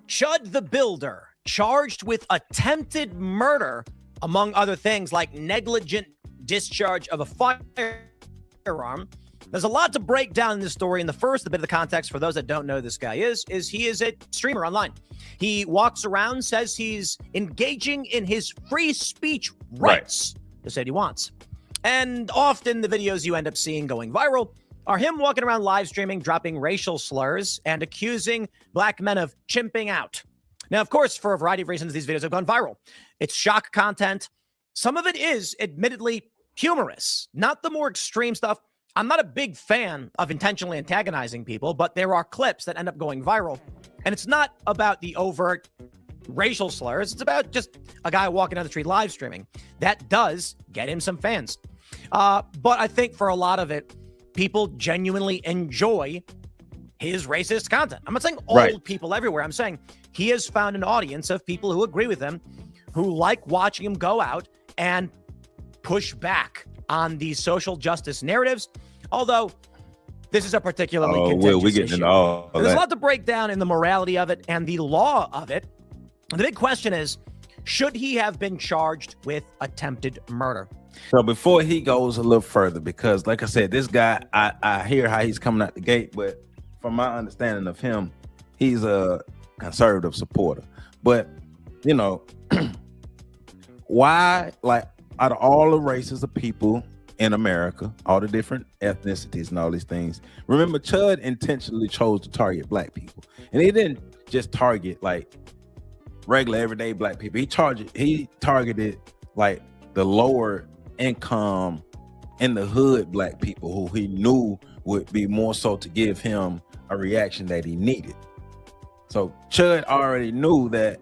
Chud the Builder, charged with attempted murder, among other things like negligent discharge of a firearm. There's a lot to break down in this story. And the first, a bit of the context for those that don't know who this guy is he is a streamer online. He walks around, says he's engaging in his free speech rights to say what he wants. And often the videos you end up seeing going viral are him walking around live streaming, dropping racial slurs, and accusing black men of chimping out. Now, of course, for a variety of reasons, these videos have gone viral. It's shock content. Some of it is admittedly humorous, not the more extreme stuff. I'm not a big fan of intentionally antagonizing people, but there are clips that end up going viral. And it's not about the overt racial slurs. It's about just a guy walking down the street live streaming. That does get him some fans. But I think for a lot of it, people genuinely enjoy his racist content. I'm not saying all people everywhere. I'm saying he has found an audience of people who agree with him, who like watching him go out and push back on these social justice narratives. Although this is a particularly contentious issue. There's a lot to break down in the morality of it and the law of it. The big question is, should he have been charged with attempted murder? So before he goes a little further, because like I said, this guy, I hear how he's coming out the gate, but from my understanding of him, he's a conservative supporter. But, you know, why, like, out of all the races of people in America, all the different ethnicities and all these things, remember, Chud intentionally chose to target black people. And he didn't just target, like, regular, everyday black people. He targeted, like, the lower income in the hood black people who he knew would be more so to give him a reaction that he needed. So Chud already knew that,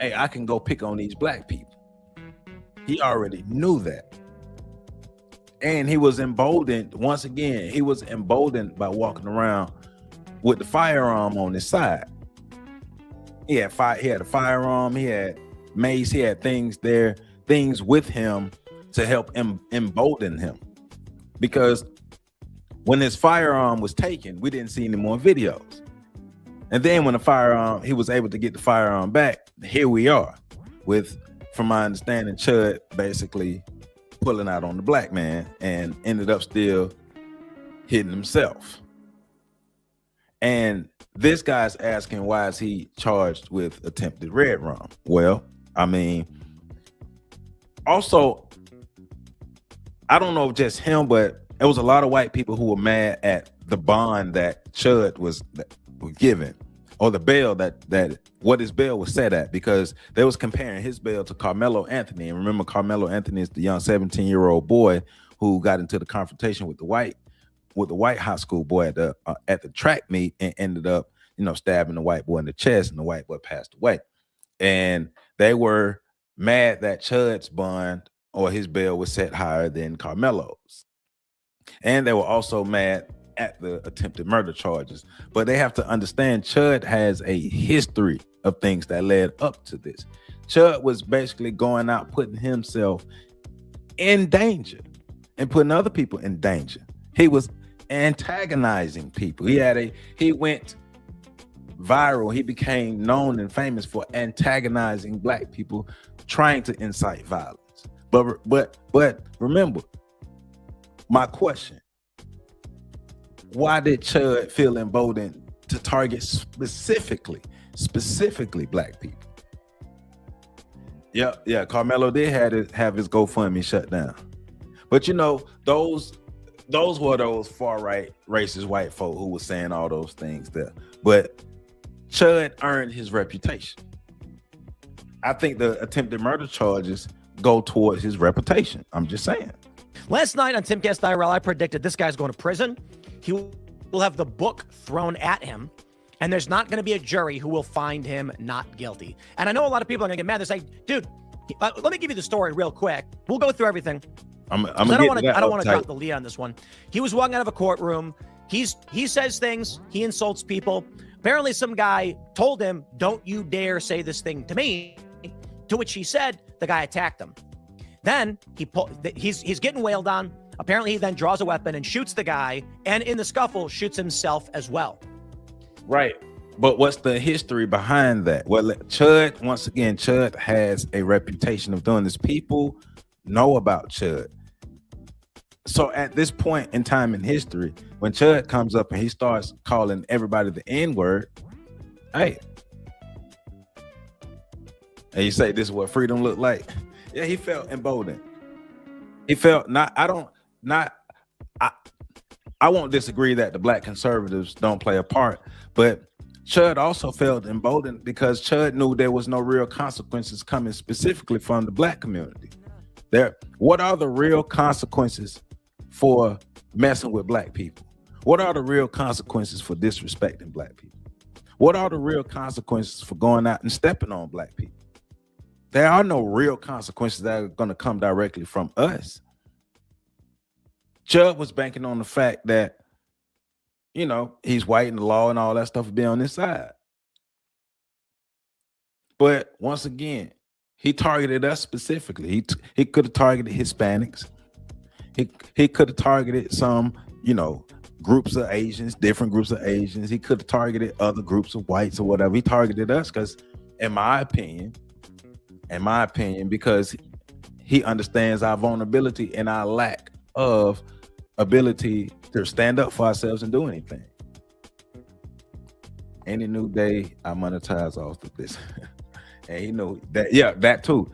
hey, I can go pick on these black people. He already knew that. And he was emboldened, once again, he was emboldened by walking around with the firearm on his side. He had a firearm, he had mace, he had things there, things with him to help embolden him. Because when his firearm was taken, we didn't see any more videos. And then when he was able to get the firearm back, here we are with, from my understanding, Chud basically pulling out on the black man and ended up still hitting himself. And this guy's asking, why is he charged with attempted red rum? Well, I mean, also, I don't know if just him, but it was a lot of white people who were mad at the bond that Chud was given, or the bail that what his bail was set at, because they was comparing his bail to Carmelo Anthony. And remember, Carmelo Anthony is the young 17-year-old boy who got into the confrontation with the white high school boy at the track meet and ended up, you know, stabbing the white boy in the chest, and the white boy passed away. And they were mad that Chud's bond or his bail was set higher than Carmelo's. And they were also mad at the attempted murder charges. But they have to understand, Chud has a history of things that led up to this. Chud was basically going out, putting himself in danger and putting other people in danger. He was antagonizing people. He went viral. He became known and famous for antagonizing black people, trying to incite violence. But remember, my question: why did Chud feel emboldened to target specifically black people? Yeah, Carmelo did have his GoFundMe shut down. But you know, those were those far-right racist white folk who were saying all those things there. But Chud earned his reputation. I think the attempted murder charges go towards his reputation. I'm just saying. Last night on Timcast IRL, I predicted this guy's going to prison. He will have the book thrown at him, and there's not going to be a jury who will find him not guilty. And I know a lot of people are going to get mad. They say, dude, let me give you the story real quick. We'll go through everything. I don't want to drop the lead on this one. He was walking out of a courtroom. He says things. He insults people. Apparently, some guy told him, "Don't you dare say this thing to me." To which he said, the guy attacked him. Then he's getting wailed on. Apparently, he then draws a weapon and shoots the guy, and in the scuffle, shoots himself as well. Right. But what's the history behind that? Well, Chud, once again, Chud has a reputation of doing this. People know about Chud. So at this point in time in history, when Chud comes up and he starts calling everybody the N-word, hey, and you say this is what freedom looked like. Yeah, he felt emboldened. He felt I won't disagree that the black conservatives don't play a part, but Chud also felt emboldened because Chud knew there was no real consequences coming specifically from the black community. What are the real consequences for messing with black people? What are the real consequences for disrespecting black people? What are the real consequences for going out and stepping on black people? There are no real consequences that are going to come directly from us. Chud was banking on the fact that, you know, he's white and the law and all that stuff would be on his side. But once again, he targeted us specifically. He could have targeted Hispanics. He could have targeted some, you know, groups of Asians, different groups of Asians. He could have targeted other groups of whites or whatever. He targeted us because, in my opinion, because he understands our vulnerability and our lack of ability to stand up for ourselves and do anything. Any new day, I monetize off of this. And he knew that, yeah, that too.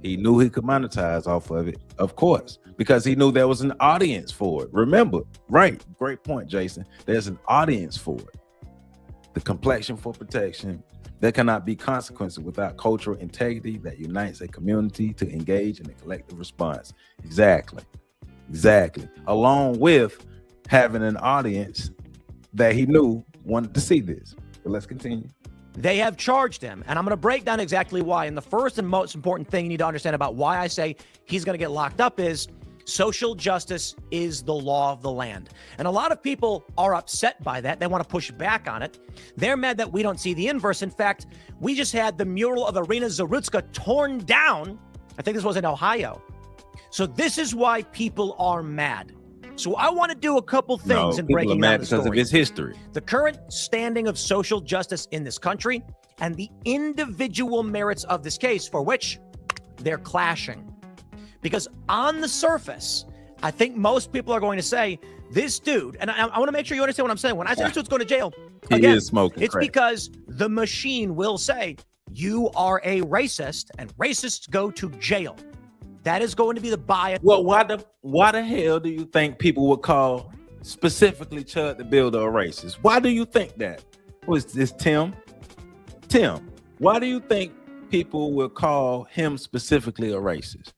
He knew he could monetize off of it, of course, because he knew there was an audience for it. Remember, right? Great point, Jason. There's an audience for it. The complexion for protection. There cannot be consequences without cultural integrity that unites a community to engage in a collective response. Exactly. Along with having an audience that he knew wanted to see this. But let's continue. They have charged him, and I'm going to break down exactly why. And the first and most important thing you need to understand about why I say he's going to get locked up is social justice is the law of the land. And a lot of people are upset by that. They want to push back on it. They're mad that we don't see the inverse. In fact, we just had the mural of Irina Zarutska torn down. I think this was in Ohio. So this is why people are mad. So I want to do a couple things in breaking down the story. Because of his history. The current standing of social justice in this country and the individual merits of this case, for which they're clashing. Because on the surface, I think most people are going to say, this dude, and I want to make sure you understand what I'm saying. When I say this dude's going to jail, again, is smoking it's crack. Because the machine will say, you are a racist, and racists go to jail. That is going to be the bias. Well, why the hell do you think people would call specifically Chud the Builder a racist? Why do you think that? Who is this, Tim? Tim, why do you think people will call him specifically a racist?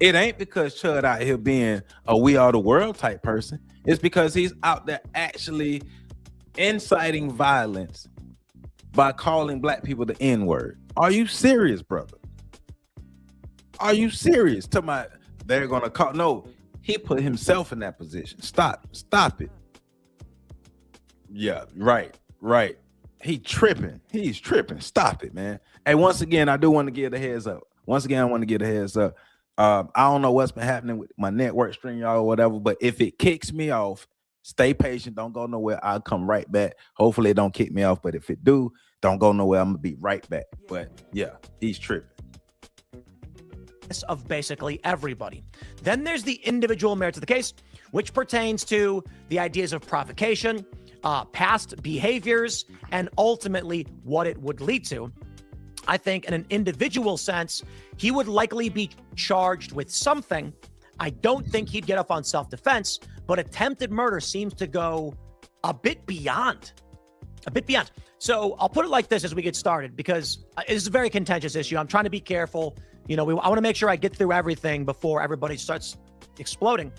It ain't because Chud out here being a we are the world type person. It's because he's out there actually inciting violence by calling black people the N-word. Are you serious, brother? Are you serious? They're gonna call. No, he put himself in that position. Stop it. Yeah, right. He's tripping. Stop it, man. Hey, once again, I do want to give the heads up. I don't know what's been happening with my network stream, y'all, or whatever, but if it kicks me off, stay patient. Don't go nowhere. I'll come right back. Hopefully it don't kick me off, but if it do, don't go nowhere. I'm gonna be right back. But yeah, he's tripping. Of basically everybody. Then there's the individual merits of the case, which pertains to the ideas of provocation, past behaviors, and ultimately what it would lead to. I think in an individual sense, he would likely be charged with something. I don't think he'd get off on self-defense, but attempted murder seems to go a bit beyond. So I'll put it like this as we get started, because it's a very contentious issue. I'm trying to be careful. You know, I want to make sure I get through everything before everybody starts exploding.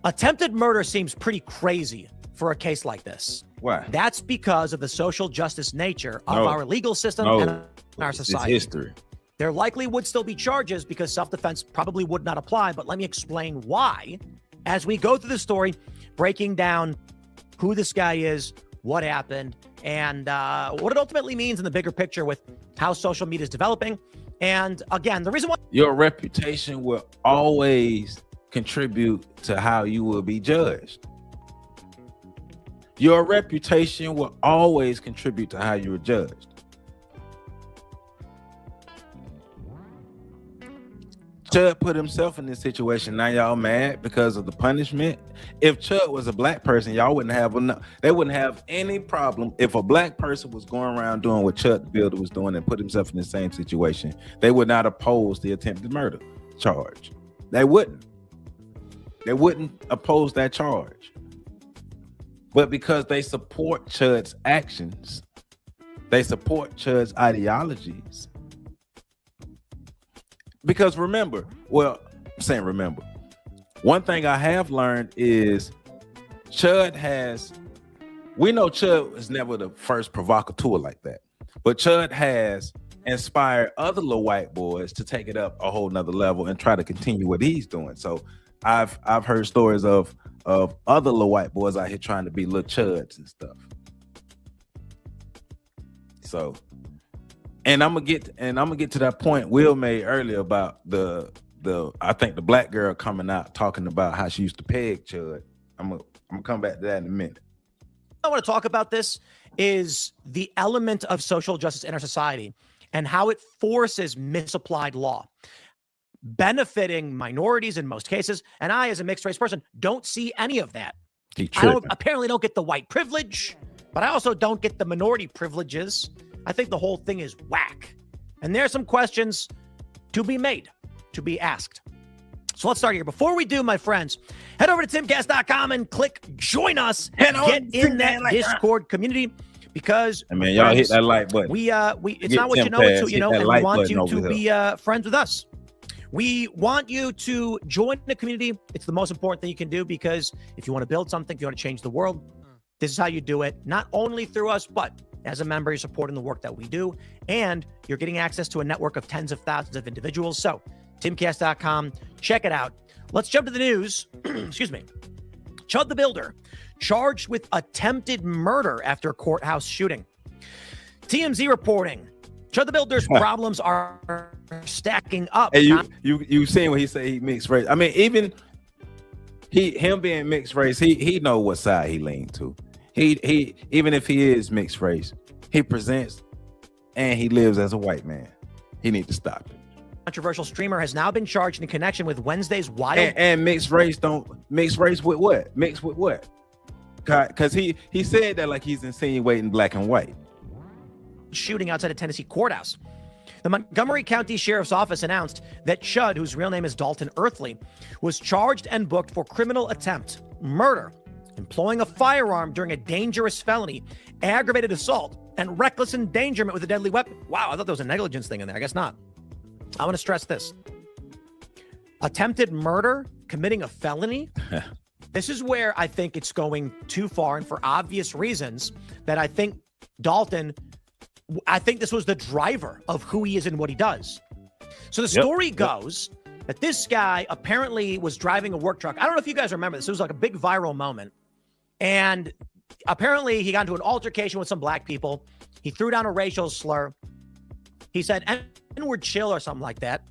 Attempted murder seems pretty crazy for a case like this. Why? That's because of the social justice nature of our legal system and our society. It's history. There likely would still be charges because self-defense probably would not apply, but let me explain why as we go through the story, breaking down who this guy is, what happened, and what it ultimately means in the bigger picture with how social media is developing. And again, the reason why your reputation will always contribute to how you will be judged. Your reputation will always contribute to how you are judged. Chud put himself in this situation. Now y'all mad because of the punishment. If Chud was a black person, y'all wouldn't have enough. They wouldn't have any problem if a black person was going around doing what Chud the Builder was doing and put himself in the same situation. They would not oppose the attempted murder charge. They wouldn't. They wouldn't oppose that charge. But because they support Chud's actions, they support Chud's ideologies. Because remember, well, I'm saying remember, one thing I have learned is we know Chud was never the first provocateur like that, but Chud has inspired other little white boys to take it up a whole nother level and try to continue what he's doing. So I've heard stories of other little white boys out here trying to be little Chuds and stuff. So, and I'm gonna get to that point Will made earlier about I think the black girl coming out talking about how she used to peg Chud. I'm gonna come back to that in a minute. I want to talk about this is the element of social justice in our society and how it forces misapplied law, benefiting minorities in most cases. And I, as a mixed race person, don't see any of that. I apparently don't get the white privilege, but I also don't get the minority privileges. I think the whole thing is whack. And there are some questions to be made, to be asked. So let's start here. Before we do, my friends, head over to timcast.com and click join us. Get in that Discord community because y'all hit that like button. It's not what you know, it's who you know, and we want you to be friends with us. We want you to join the community. It's the most important thing you can do because if you want to build something, if you want to change the world, this is how you do it. Not only through us, but as a member, you're supporting the work that we do, and you're getting access to a network of tens of thousands of individuals. So timcast.com, check it out. Let's jump to the news. Excuse me. Chud the Builder charged with attempted murder after courthouse shooting. TMZ reporting. Chud the Builder's problems are stacking up. Hey, you seen what he said? He mixed race. I mean, even him being mixed race, he know what side he leaned to. He even if he is mixed race, he presents and he lives as a white man. He needs to stop it. Controversial streamer has now been charged in connection with Wednesday's wild and mixed race with what? Mixed with what? Because he said that like he's insinuating black and white. Shooting outside a Tennessee courthouse. The Montgomery County Sheriff's Office announced that Chud, whose real name is Dalton Earthley, was charged and booked for criminal attempt, murder, employing a firearm during a dangerous felony, aggravated assault, and reckless endangerment with a deadly weapon. Wow, I thought there was a negligence thing in there. I guess not. I want to stress this. Attempted murder, committing a felony. This is where I think it's going too far, and for obvious reasons that I think this was the driver of who he is and what he does. So the story goes that this guy apparently was driving a work truck. I don't know if you guys remember this. It was like a big viral moment. And apparently he got into an altercation with some black people. He threw down a racial slur. He said, N-word chill or something like that.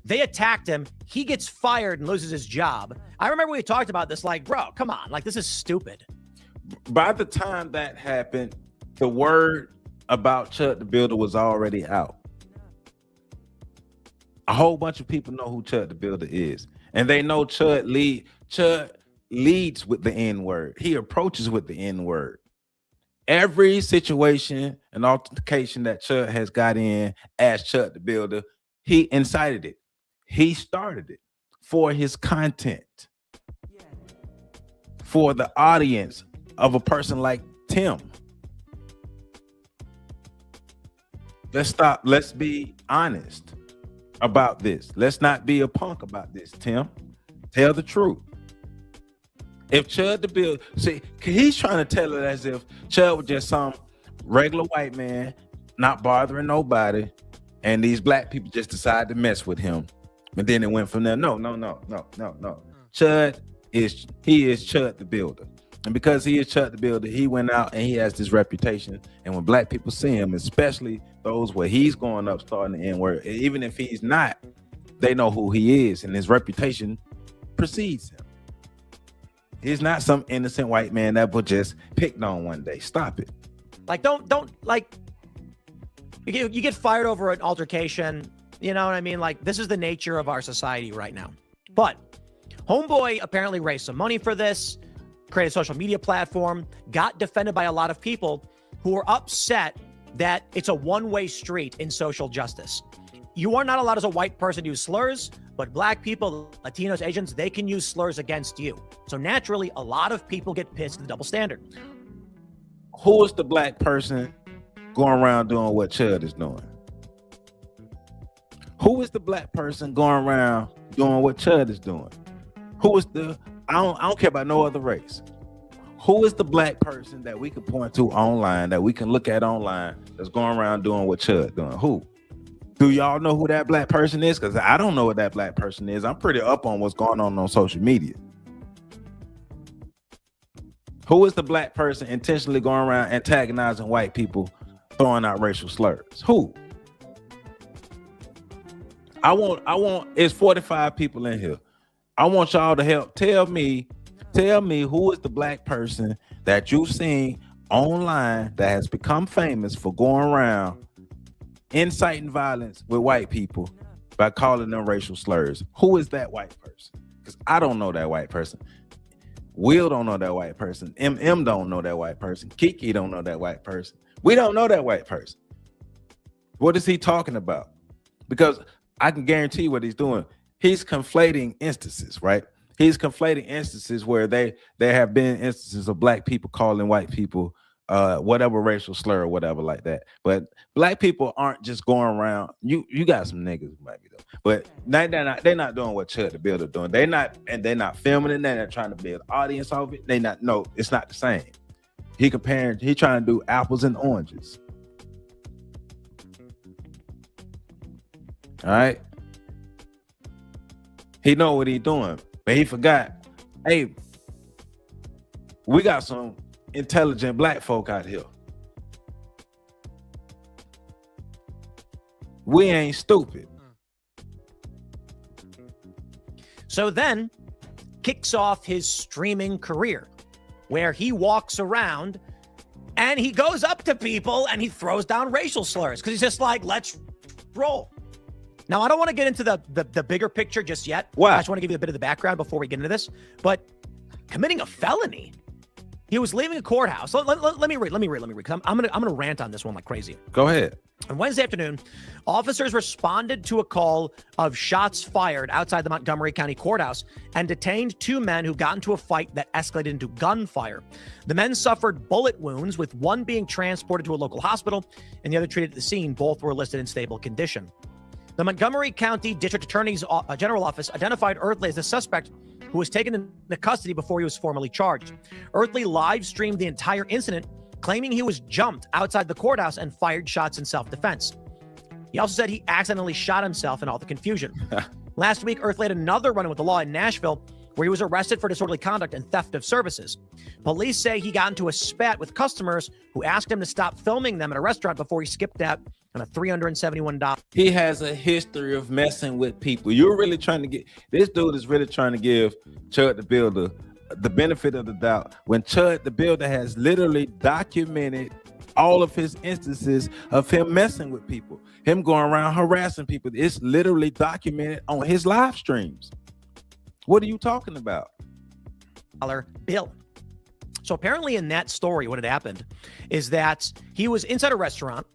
They attacked him. He gets fired and loses his job. I remember we talked about this, like, bro, come on. Like, this is stupid. By the time that happened, the word about Chud the Builder was already out. A whole bunch of people know who Chud the Builder is. And they know Chud leads with the N-word. He approaches with the N-word. Every situation and altercation that Chud has got in as Chud the Builder, he incited it. He started it for his content, for the audience of a person like Tim. Let's stop. Let's be honest about this. Let's not be a punk about this, Tim. Tell the truth. If Chud the Builder, see, he's trying to tell it as if Chud was just some regular white man, not bothering nobody, and these black people just decided to mess with him. But then it went from there. No. Chud is Chud the Builder. And because he is Chud the Builder, he went out and he has this reputation. And when black people see him, especially those where he's going up starting the N-word, even if he's not, they know who he is, and his reputation precedes him. He's not some innocent white man that was just picked on one day. Stop it. Like, don't like, you get fired over an altercation. You know what I mean? Like, this is the nature of our society right now. But homeboy apparently raised some money for this, created a social media platform, got defended by a lot of people who are upset that it's a one-way street in social justice. You are not allowed as a white person to use slurs, but black people, Latinos, Asians, they can use slurs against you. So naturally, a lot of people get pissed at the double standard. Who is the black person going around doing what Chud is doing? Who is the black person going around doing what Chud is doing? Who is the, I don't care about no other race. Who is the black person that we can point to online, that we can look at online, that's going around doing what Chud doing? Who? Do y'all know who that black person is? Because I don't know what that black person is. I'm pretty up on what's going on social media. Who is the black person intentionally going around antagonizing white people, throwing out racial slurs? Who? I want, it's 45 people in here. I want y'all to help tell me who is the black person that you've seen online that has become famous for going around inciting violence with white people by calling them racial slurs. Who is that white person? Because I don't know that white person. Will don't know that white person. MM don't know that white person. Kiki don't know that white person. We don't know that white person. What is he talking about? Because I can guarantee what he's doing. He's conflating instances, right? He's conflating instances where there have been instances of black people calling white people whatever racial slur or whatever like that. But black people aren't just going around. You got some niggas who might be though, but they're not doing what Chud the Builder doing. They're not filming it. They're not trying to build audience of it. No, it's not the same. He trying to do apples and oranges. All right. He know what he doing, but he forgot. Hey, we got some intelligent black folk out here. We ain't stupid. So then kicks off his streaming career where he walks around and he goes up to people and he throws down racial slurs because he's just like, let's roll. Now, I don't want to get into the bigger picture just yet. Why? I just want to give you a bit of the background before we get into this. But committing a felony. He was leaving a courthouse. Let me read. Because I'm gonna rant on this one like crazy. Go ahead. On Wednesday afternoon, officers responded to a call of shots fired outside the Montgomery County Courthouse and detained two men who got into a fight that escalated into gunfire. The men suffered bullet wounds, with one being transported to a local hospital and the other treated at the scene. Both were listed in stable condition. The Montgomery County District Attorney's General Office identified Earthly as the suspect who was taken into custody before he was formally charged. Earthly live streamed the entire incident, claiming he was jumped outside the courthouse and fired shots in self-defense. He also said he accidentally shot himself in all the confusion. Last week, Earthly had another run-in with the law in Nashville, where he was arrested for disorderly conduct and theft of services. Police say he got into a spat with customers who asked him to stop filming them at a restaurant before he skipped out on a $371. He has a history of messing with people. You're really trying to get, this dude is really trying to give Chud the Builder the benefit of the doubt when Chud the Builder has literally documented all of his instances of him messing with people, him going around harassing people. It's literally documented on his live streams. What are you talking about? Bill. So apparently in that story, what had happened is that he was inside a restaurant,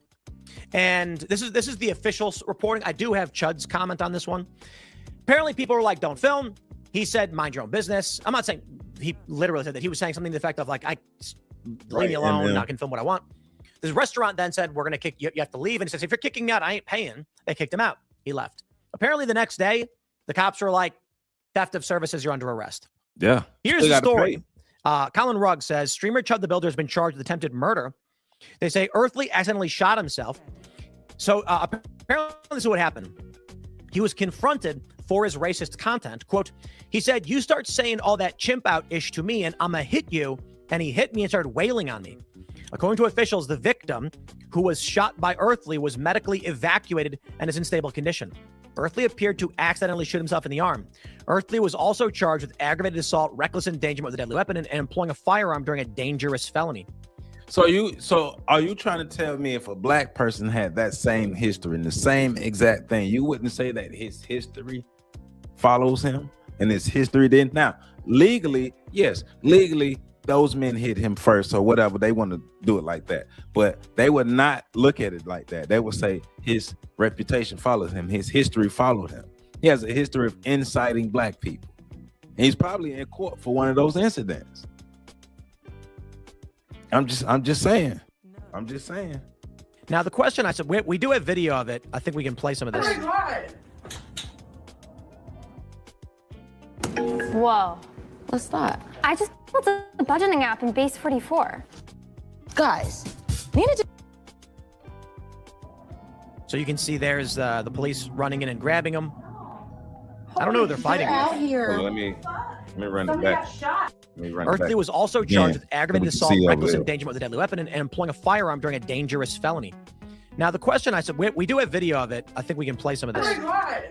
and this is the official reporting. I do have Chud's comment on this one. Apparently people were like, don't film. He said, mind your own business. I'm not saying he literally said that. He was saying something to the effect of like, leave me alone, I'm not gonna film what I want. This restaurant then said, we're gonna kick you, you have to leave. And he says, if you're kicking me out, I ain't paying. They kicked him out. He left. Apparently the next day, the cops were like, theft of services, you're under arrest. Yeah. Here's the story. Colin Rugg says, streamer Chud the Builder has been charged with attempted murder. They say Earthly accidentally shot himself. So apparently this is what happened. He was confronted for his racist content. Quote, he said, you start saying all that chimp out ish to me and I'm gonna hit you. And he hit me and started wailing on me. According to officials, the victim, who was shot by Earthly, was medically evacuated and is in stable condition. Earthly appeared to accidentally shoot himself in the arm. Earthly was also charged with aggravated assault, reckless endangerment with a deadly weapon, and employing a firearm during a dangerous felony. So are you trying to tell me if a black person had that same history and the same exact thing, you wouldn't say that his history follows him and his history didn't? Now, legally, yes, legally, those men hit him first or whatever. They want to do it like that, but they would not look at it like that. They would say his reputation followed him. His history followed him. He has a history of inciting black people. And he's probably in court for one of those incidents. I'm just saying. Now, the question I said, we do have video of it. I think we can play some of this. Oh my God. Whoa. What's that? I just built a budgeting app in Base 44. Guys, need to So you can see there's the police running in and grabbing him. I don't know who they're fighting out with. here. Let me run it back. Earthly was also charged with aggravated we can assault, see over reckless there. endangerment with a deadly weapon, and employing a firearm during a dangerous felony. Now, the question I said, we do have video of it. I think we can play some of this. Oh my God.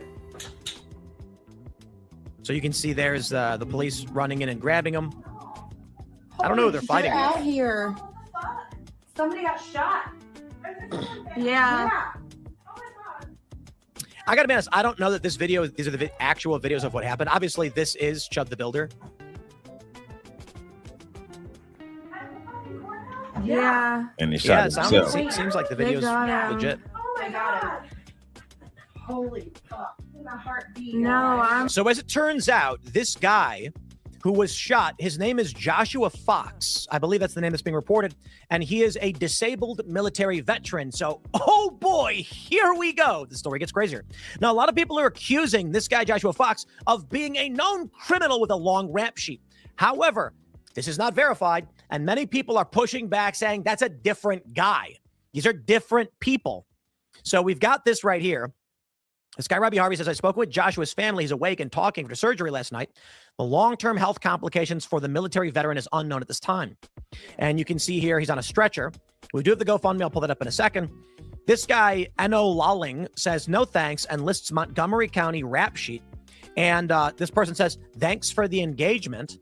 So you can see there's the police running in and grabbing him. I don't know who they're fighting They're with. out here. Somebody got shot. Yeah. I gotta be honest, I don't know that this video, these are the actual videos of what happened. Obviously, this is Chud the Builder. Yeah. And he Yeah, shot it himself. seems like the They video's got him. legit. Oh my God. Holy fuck. My heart beat. No, I'm. So as it turns out, this guy who was shot, his name is Joshua Fox. I believe that's the name that's being reported. And he is a disabled military veteran. So, oh boy, here we go. The story gets crazier. Now, a lot of people are accusing this guy, Joshua Fox, of being a known criminal with a long rap sheet. However, this is not verified. And many people are pushing back saying that's a different guy. These are different people. So we've got this right here. This guy, Robbie Harvey, says, I spoke with Joshua's family. He's awake and talking after surgery last night. The long-term health complications for the military veteran is unknown at this time. And you can see here, he's on a stretcher. We do have the GoFundMe. I'll pull that up in a second. This guy, Eno Lolling, says, no thanks, and lists Montgomery County rap sheet. And this person says, thanks for the engagement.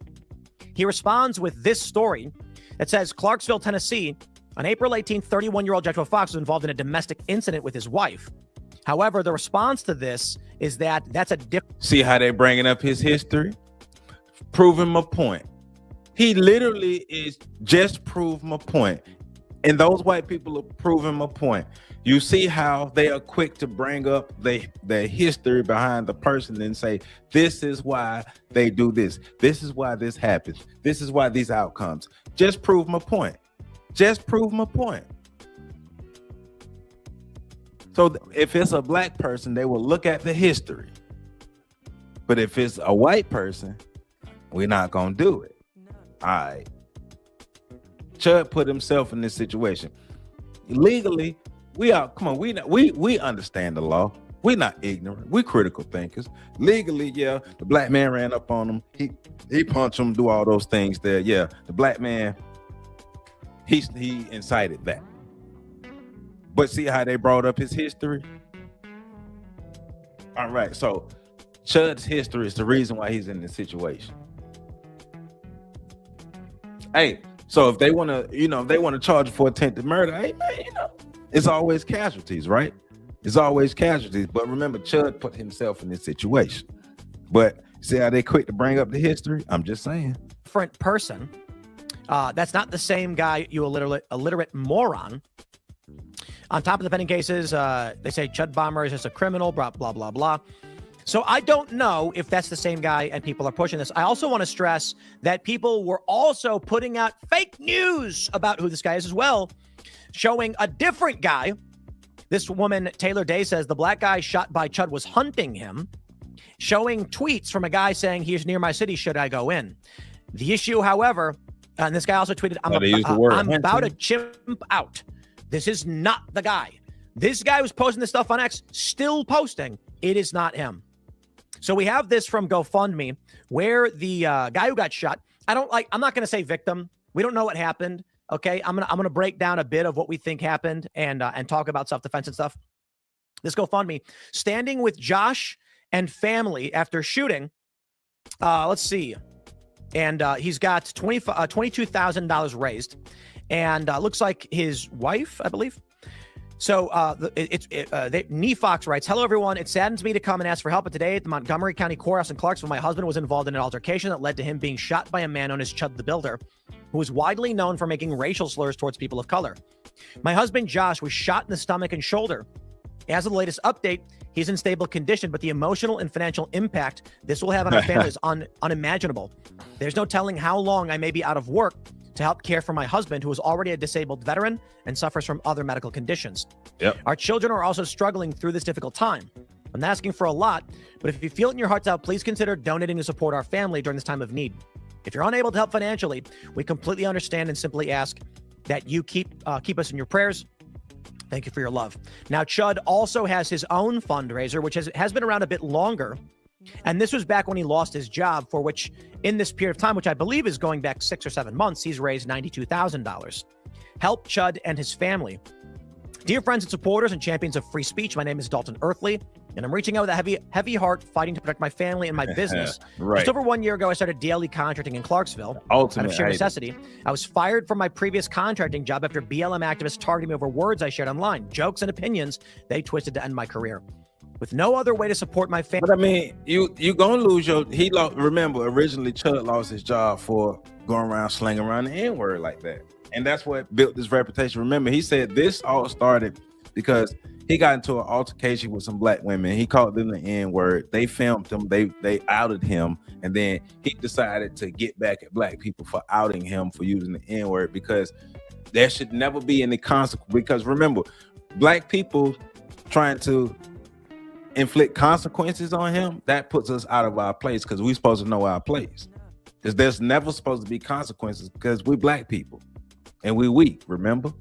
He responds with this story. It says, Clarksville, Tennessee, on April 18th, 31-year-old Joshua Fox was involved in a domestic incident with his wife. However, the response to this is that that's a different. See how they bringing up his history? Proving my point. He literally is just prove my point. And those white people are proving my point. You see how they are quick to bring up their history behind the person and say, this is why they do this. This is why this happens. This is why these outcomes. Just prove my point. Just prove my point. So if it's a black person, they will look at the history. But if it's a white person, we're not going to do it. All right. Chud put himself in this situation. Legally, we understand the law. We're not ignorant. We're critical thinkers. Legally, yeah, the black man ran up on him. He punched him, do all those things there. Yeah, the black man, he incited that. But see how they brought up his history? All right, so Chud's history is the reason why he's in this situation. Hey, so if they want to, charge for attempted murder, hey man, it's always casualties, right? It's always casualties. But remember, Chud put himself in this situation. But see how they quick to bring up the history? I'm just saying. Different person. That's not the same guy, you illiterate moron. On top of the pending cases, they say Chud Bomber is just a criminal, blah, blah, blah, blah. So I don't know if that's the same guy and people are pushing this. I also want to stress that people were also putting out fake news about who this guy is as well, showing a different guy. This woman, Taylor Day, says the black guy shot by Chud was hunting him, showing tweets from a guy saying he's near my city, should I go in? The issue, however, and this guy also tweeted, I'm about to chimp out. This is not the guy. This guy was posting this stuff on X, still posting. It is not him. So we have this from GoFundMe where the guy who got shot, I'm not going to say victim. We don't know what happened. Okay. I'm going to break down a bit of what we think happened and talk about self-defense and stuff. This GoFundMe, standing with Josh and family after shooting, Let's see. And he's got $22,000 raised. And looks like his wife, I believe. So Nefox writes, hello, everyone. It saddens me to come and ask for help. But today at the Montgomery County Courthouse in Clarksville, my husband was involved in an altercation that led to him being shot by a man known as Chud the Builder, who is widely known for making racial slurs towards people of color. My husband, Josh, was shot in the stomach and shoulder. As of the latest update, he's in stable condition, but the emotional and financial impact this will have on our family is unimaginable. There's no telling how long I may be out of work to help care for my husband, who is already a disabled veteran and suffers from other medical conditions. Yep. Our children are also struggling through this difficult time. I'm not asking for a lot, but if you feel it in your hearts out, please consider donating to support our family during this time of need. If you're unable to help financially, we completely understand and simply ask that you keep us in your prayers. Thank you for your love. Now, Chud also has his own fundraiser, which has been around a bit longer. And this was back when he lost his job, for which in this period of time, which I believe is going back 6 or 7 months, he's raised $92,000. Help Chud and his family. Dear friends and supporters and champions of free speech, my name is Dalton Earthley, and I'm reaching out with a heavy heart, fighting to protect my family and my business. Right. Just over 1 year ago, I started daily contracting in Clarksville. Ultimate out of sheer item. necessity. I was fired from my previous contracting job after BLM activists targeted me over words I shared online, jokes and opinions they twisted to end my career. With no other way to support my family. But I mean, you gonna lose your. Remember, originally Chud lost his job for going around slinging around the N-word like that, and that's what built his reputation. Remember, he said this all started because he got into an altercation with some black women. He called them the N-word. They filmed him. They outed him, and then he decided to get back at black people for outing him for using the N-word, because there should never be any consequence. Because remember, black people trying to inflict consequences on him, that puts us out of our place, because we're supposed to know our place. Because there's never supposed to be consequences, because we're black people and we're weak, remember?